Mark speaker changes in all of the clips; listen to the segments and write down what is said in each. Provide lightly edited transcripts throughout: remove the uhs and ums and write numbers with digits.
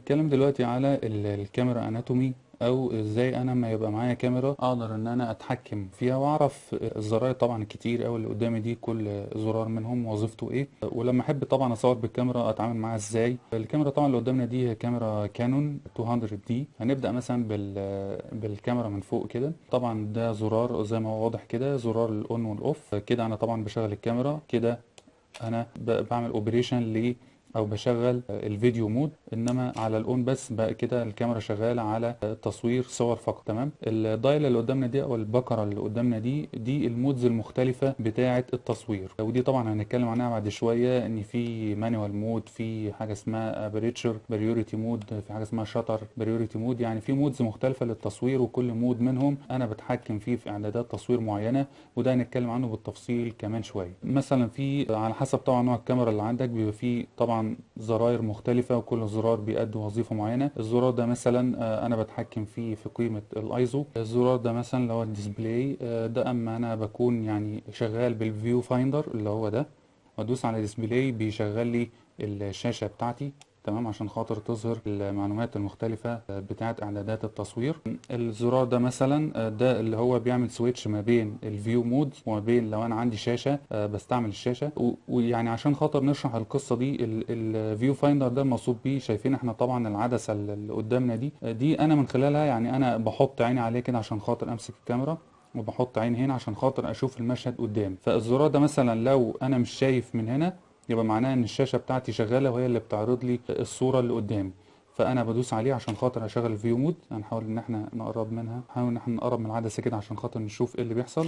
Speaker 1: هنتكلم دلوقتي على الكاميرا اناتومي، او ازاي انا لما يبقى معايا كاميرا اقدر ان انا اتحكم فيها واعرف الزراير طبعا الكتير اوي اللي قدامي دي كل زرار منهم وظيفته ايه، ولما احب طبعا اصور بالكاميرا اتعامل معاها ازاي. الكاميرا طبعا اللي قدامنا دي هي كاميرا كانون 200 دي. هنبدأ مثلا بالكاميرا من فوق كده. طبعا ده زرار زي ما هو واضح كده، زرار الاون والاوف كده. انا طبعا بشغل الكاميرا كده، انا بعمل اوبريشن او بشغل الفيديو مود، انما على الاون بس بقى كده الكاميرا شغاله على تصوير صور فقط. تمام. الدايل اللي قدامنا دي او البكره اللي قدامنا دي المودز المختلفه بتاعه التصوير، ودي طبعا هنتكلم عنها بعد شويه. ان في مانوال مود، في حاجه اسمها ابريتشر بريوريتي مود، في حاجه اسمها شاتر بريوريتي مود. يعني في مودز مختلفه للتصوير، وكل مود منهم انا بتحكم فيه في اعدادات تصوير معينه، وده هنتكلم عنه بالتفصيل كمان شويه. مثلا في على حسب طبعا نوع الكاميرا اللي عندك بيبقى فيه طبعا زراير مختلفة، وكل زرار بيأدي وظيفة معينة. الزرار ده مثلا أنا بتحكم فيه في قيمة الأيزو. الزرار ده مثلا اللي هو الديسبلاي ده، أما أنا بكون يعني شغال بالفيو فايندر اللي هو ده، وأدوس على ديسبلاي بيشغل لي الشاشة بتاعتي. تمام، عشان خاطر تظهر المعلومات المختلفة بتاعة إعدادات التصوير. الزرار ده مثلا ده اللي هو بيعمل سويتش ما بين الفيو مود وما بين لو أنا عندي شاشة بستعمل الشاشة. ويعني عشان خاطر نشرح القصة دي، الفيو فايندر ده المقصود بيه، شايفين احنا طبعا العدسة اللي قدامنا دي أنا من خلالها يعني أنا بحط عيني عليه كده عشان خاطر أمسك الكاميرا، وبحط عيني هنا عشان خاطر اشوف المشهد قدامي. فالزرار ده مثلا لو انا مش شايف من هنا، يبقى معناها ان الشاشه بتاعتي شغاله وهي اللي بتعرض لي الصوره اللي قدامي. فانا بدوس عليه عشان خاطر اشغل الفيو مود. هنحاول ان احنا نقرب منها، نحاول ان احنا نقرب من العدسه كده عشان خاطر نشوف ايه اللي بيحصل.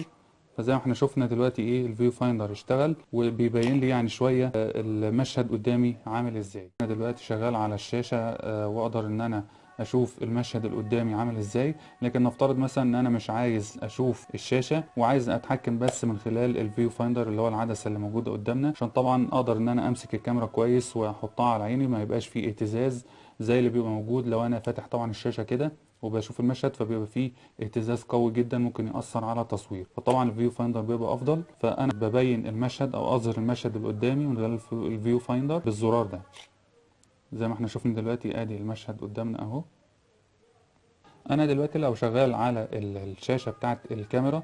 Speaker 1: فزي ما احنا شفنا دلوقتي ايه، الفيو فايندر اشتغل وبيبين لي يعني شويه المشهد قدامي عامل ازاي. انا دلوقتي شغال على الشاشه واقدر ان انا اشوف المشهد اللي قدامي عامل ازاي. لكن نفترض مثلا ان انا مش عايز اشوف الشاشه وعايز اتحكم بس من خلال الفيو فايندر اللي هو العدسه اللي موجوده قدامنا، عشان طبعا اقدر ان انا امسك الكاميرا كويس واحطها على عيني، ما يبقاش فيه اهتزاز زي اللي بيبقى موجود لو انا فاتح طبعا الشاشه كده وبشوف المشهد، فبيبقى فيه اهتزاز قوي جدا ممكن يأثر على التصوير. فطبعا الفيو فايندر بيبقى افضل. فانا ببين المشهد او اظهر المشهد اللي قدامي من خلال الفيو فايندر بالزرار ده. زي ما احنا شفنا دلوقتي ادي المشهد قدامنا اهو. انا دلوقتي لو شغال على الشاشه بتاعت الكاميرا،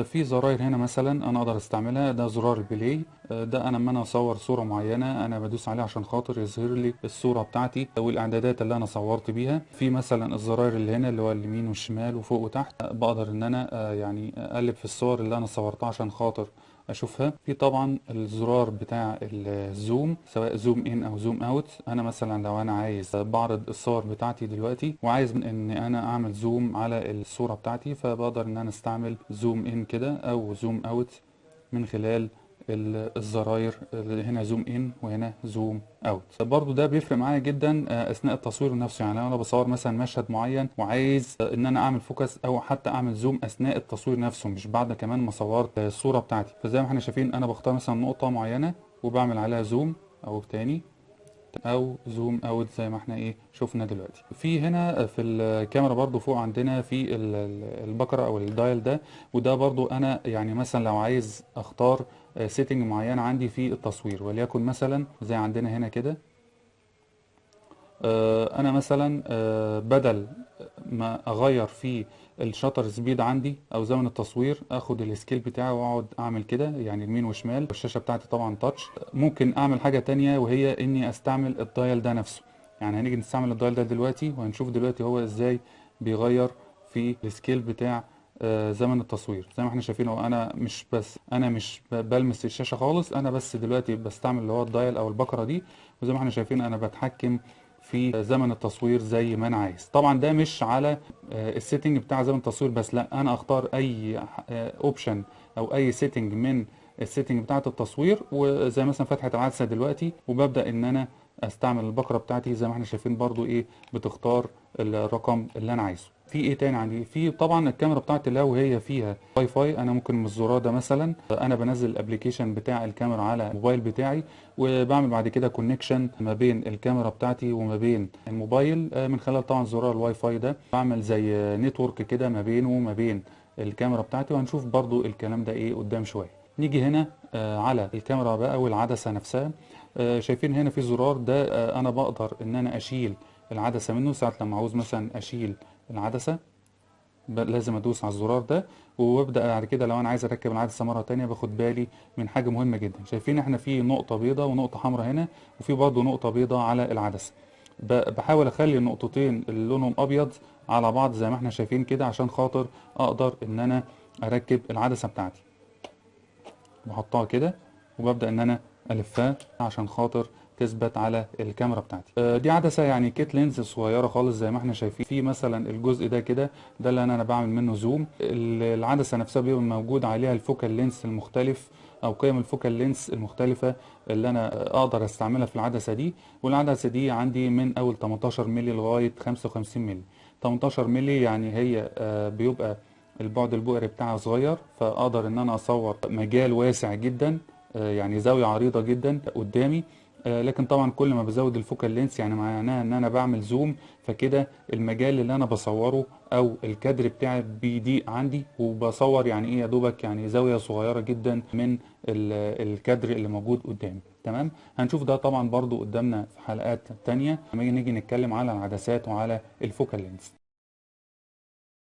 Speaker 1: في زراير هنا مثلا انا اقدر استعملها. ده زرار البلاي، ده انا لما انا اصور صوره معينه انا بدوس عليه عشان خاطر يظهر لي الصوره بتاعتي والاعدادات اللي انا صورت بيها. في مثلا الزراير اللي هنا اللي هو اليمين والشمال وفوق وتحت، بقدر ان انا يعني اقلب في الصور اللي انا صورتها عشان خاطر اشوفها. في طبعا الزرار بتاع الزوم، سواء زوم ان او زوم اوت. انا مثلا لو انا عايز بعرض الصور بتاعتي دلوقتي وعايز ان انا اعمل زوم على الصورة بتاعتي، فبقدر ان انا استعمل زوم ان كده او زوم اوت من خلال الزراير اللي هنا زوم ان وهنا زوم اوت. برضو ده بيفرق معايا جدا اثناء التصوير نفسه. يعني انا بصور مثلا مشهد معين وعايز ان انا اعمل فوكس او حتى اعمل زوم اثناء التصوير نفسه، مش بعد كمان ما صورت الصورة بتاعتي. فزي ما احنا شايفين انا بختار مثلا نقطة معينة وبعمل عليها زوم او تاني او زوم اوت زي ما احنا ايه شفنا دلوقتي. في هنا في الكاميرا برضو فوق عندنا في البكرة او الدايل ده، وده برضو انا يعني مثلا لو عايز اختار سيتنج معينة عندي في التصوير، وليكن مثلا زي عندنا هنا كده. انا مثلا بدل ما اغير في الشاتر سبيد عندي او زمن التصوير، اخد السكيل بتاعي واقعد اعمل كده يعني يمين وشمال. الشاشه بتاعتي طبعا تاتش. ممكن اعمل حاجه تانية وهي اني استعمل الدايل ده نفسه. يعني هنيجي نستعمل الدايل ده دلوقتي وهنشوف دلوقتي هو ازاي بيغير في السكيل بتاع زمن التصوير. زي ما احنا شايفين اهو، انا مش بلمس الشاشه خالص، انا بس دلوقتي بستعمل اللي هو الدايل او البكره دي. وزي ما احنا شايفين انا بتحكم في زمن التصوير زي ما انا عايز. طبعا ده مش على السيتنج بتاع زمن التصوير بس، لا انا اختار اي اوبشن او اي سيتنج من السيتنج بتاعه التصوير، وزي مثلا فتحه العدسه دلوقتي وببدا ان انا استعمل البكره بتاعتي. زي ما احنا شايفين برضو ايه، بتختار الرقم اللي انا عايزه. في ايه تاني عندي؟ في طبعا الكاميرا بتاعتي لو هي فيها واي فاي، انا ممكن من الزرار ده مثلا انا بنزل الابلكيشن بتاع الكاميرا على الموبايل بتاعي، وبعمل بعد كده كونكشن ما بين الكاميرا بتاعتي وما بين الموبايل من خلال طبعا زرار الواي فاي ده. بعمل زي نتورك كده ما بينه وما بين الكاميرا بتاعتي، وهنشوف برضو الكلام ده ايه قدام شويه. نيجي هنا على الكاميرا بقى والعدسه نفسها. شايفين هنا في زرار ده انا بقدر ان انا اشيل العدسة منه ساعة لما عاوز مثلا اشيل العدسة لازم ادوس على الزرار ده، وابدا بعد كده لو انا عايز اركب العدسه مره تانية باخد بالي من حاجه مهمه جدا. شايفين احنا في نقطه بيضاء ونقطه حمراء هنا، وفي برضه نقطه بيضاء على العدسه. بحاول اخلي النقطتين اللي لونهم ابيض على بعض زي ما احنا شايفين كده عشان خاطر اقدر ان انا اركب العدسه بتاعتي. بحطها كده وببدأ ان انا الفها عشان خاطر تثبت على الكاميرا بتاعتي. دي عدسة يعني كيت لينز صغيرة خالص زي ما احنا شايفين. في مثلا الجزء ده كده، ده اللي انا بعمل منه زوم. العدسة نفسها بيبقى موجود عليها الفوكال لينس المختلف او قيم الفوكال لينس المختلفة اللي انا اقدر استعملها في العدسة دي. والعدسة دي عندي من اول 18 مللي لغاية 55 مللي. 18 مللي يعني هي بيبقى البعد البؤري بتاعها صغير، فاقدر ان انا اصور مجال واسع جدا، يعني زاوية عريضة جدا قدامي. لكن طبعا كل ما بزود الفوكال لينس يعني معناها ان انا بعمل زوم، فكده المجال اللي انا بصوره او الكادر بتاعي بيضيق عندي، وبصور يعني ايه يا دوبك يعني زاوية صغيرة جدا من الكادر اللي موجود قدامي. تمام. هنشوف ده طبعا برضو قدامنا في حلقات تانية لما نيجي نتكلم على العدسات وعلى الفوكال لينس.